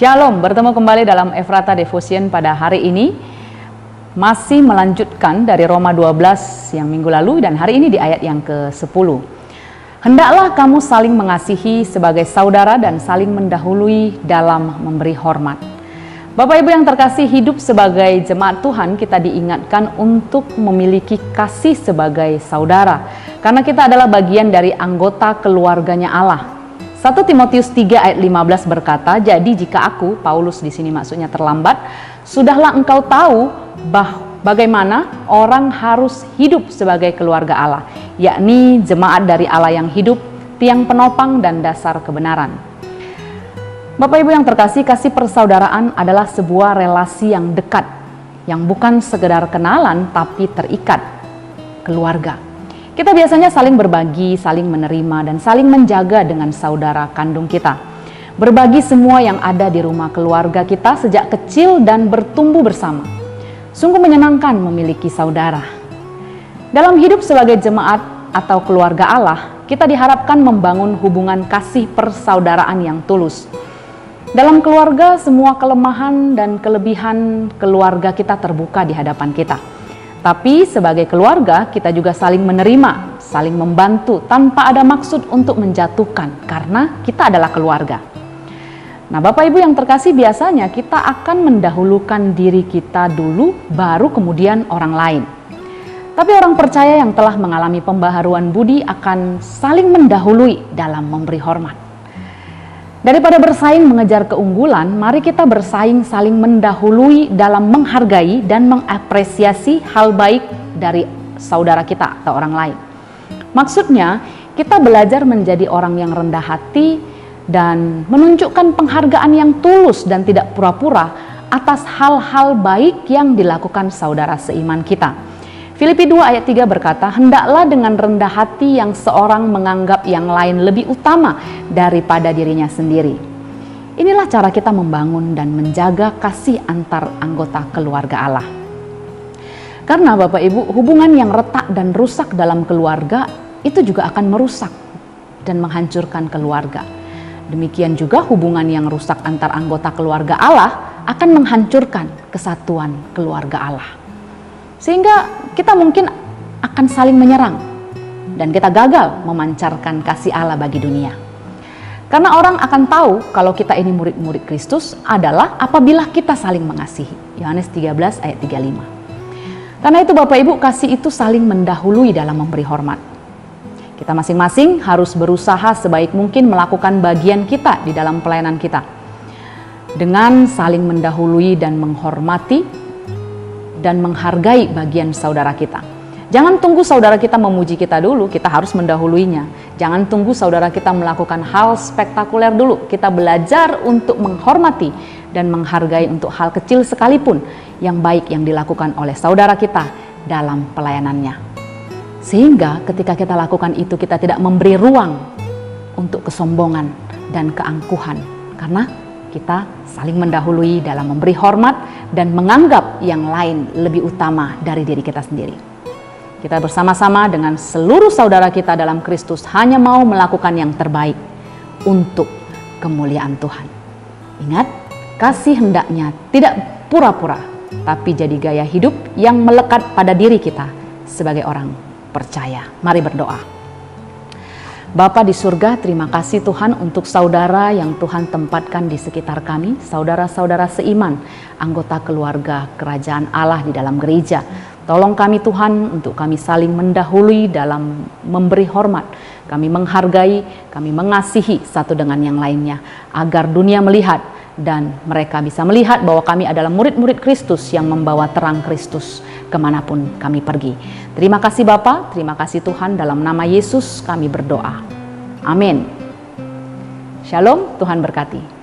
Shalom, bertemu kembali dalam Ephrata Devotion pada hari ini. Masih melanjutkan dari Roma 12 yang minggu lalu dan hari ini di ayat yang ke-10. Hendaklah kamu saling mengasihi sebagai saudara dan saling mendahului dalam memberi hormat. Bapak Ibu yang terkasih, hidup sebagai jemaat Tuhan kita diingatkan untuk memiliki kasih sebagai saudara. Karena kita adalah bagian dari anggota keluarganya Allah. 1 Timotius 3 ayat 15 berkata, jadi jika aku, Paulus di sini maksudnya terlambat, sudahlah engkau tahu bagaimana orang harus hidup sebagai keluarga Allah, yakni jemaat dari Allah yang hidup, tiang penopang dan dasar kebenaran. Bapak Ibu yang terkasih, kasih persaudaraan adalah sebuah relasi yang dekat, yang bukan sekedar kenalan tapi terikat, keluarga. Kita biasanya saling berbagi, saling menerima, dan saling menjaga dengan saudara kandung kita. Berbagi semua yang ada di rumah keluarga kita sejak kecil dan bertumbuh bersama. Sungguh menyenangkan memiliki saudara. Dalam hidup sebagai jemaat atau keluarga Allah, kita diharapkan membangun hubungan kasih persaudaraan yang tulus. Dalam keluarga, semua kelemahan dan kelebihan keluarga kita terbuka di hadapan kita. Tapi sebagai keluarga kita juga saling menerima, saling membantu tanpa ada maksud untuk menjatuhkan karena kita adalah keluarga. Nah Bapak Ibu yang terkasih, biasanya kita akan mendahulukan diri kita dulu baru kemudian orang lain. Tapi orang percaya yang telah mengalami pembaharuan budi akan saling mendahului dalam memberi hormat. Daripada bersaing mengejar keunggulan, mari kita bersaing saling mendahului dalam menghargai dan mengapresiasi hal baik dari saudara kita atau orang lain. Maksudnya, kita belajar menjadi orang yang rendah hati dan menunjukkan penghargaan yang tulus dan tidak pura-pura atas hal-hal baik yang dilakukan saudara seiman kita. Filipi 2 ayat 3 berkata, hendaklah dengan rendah hati yang seorang menganggap yang lain lebih utama daripada dirinya sendiri. Inilah cara kita membangun dan menjaga kasih antar anggota keluarga Allah. Karena Bapak Ibu, hubungan yang retak dan rusak dalam keluarga itu juga akan merusak dan menghancurkan keluarga. Demikian juga hubungan yang rusak antar anggota keluarga Allah akan menghancurkan kesatuan keluarga Allah. Sehingga kita mungkin akan saling menyerang dan kita gagal memancarkan kasih Allah bagi dunia. Karena orang akan tahu kalau kita ini murid-murid Kristus adalah apabila kita saling mengasihi. Yohanes 13 ayat 35. Karena itu Bapak Ibu, kasih itu saling mendahului dalam memberi hormat. Kita masing-masing harus berusaha sebaik mungkin melakukan bagian kita di dalam pelayanan kita. Dengan saling mendahului dan menghormati dan menghargai bagian saudara kita. Jangan tunggu saudara kita memuji kita dulu, kita harus mendahuluinya. Jangan tunggu saudara kita melakukan hal spektakuler dulu. Kita belajar untuk menghormati dan menghargai untuk hal kecil sekalipun yang baik yang dilakukan oleh saudara kita dalam pelayanannya. Sehingga ketika kita lakukan itu, kita tidak memberi ruang untuk kesombongan dan keangkuhan. Karena kita saling mendahului dalam memberi hormat dan menganggap yang lain lebih utama dari diri kita sendiri. Kita bersama-sama dengan seluruh saudara kita dalam Kristus hanya mau melakukan yang terbaik untuk kemuliaan Tuhan. Ingat, kasih hendaknya tidak pura-pura, tapi jadi gaya hidup yang melekat pada diri kita sebagai orang percaya. Mari berdoa. Bapa di surga, terima kasih Tuhan untuk saudara yang Tuhan tempatkan di sekitar kami, saudara-saudara seiman, anggota keluarga kerajaan Allah di dalam gereja. Tolong kami Tuhan untuk kami saling mendahului dalam memberi hormat, kami menghargai, kami mengasihi satu dengan yang lainnya, agar dunia melihat dan mereka bisa melihat bahwa kami adalah murid-murid Kristus yang membawa terang Kristus kemanapun kami pergi. Terima kasih Bapa, terima kasih Tuhan, dalam nama Yesus kami berdoa. Amin. Shalom, Tuhan berkati.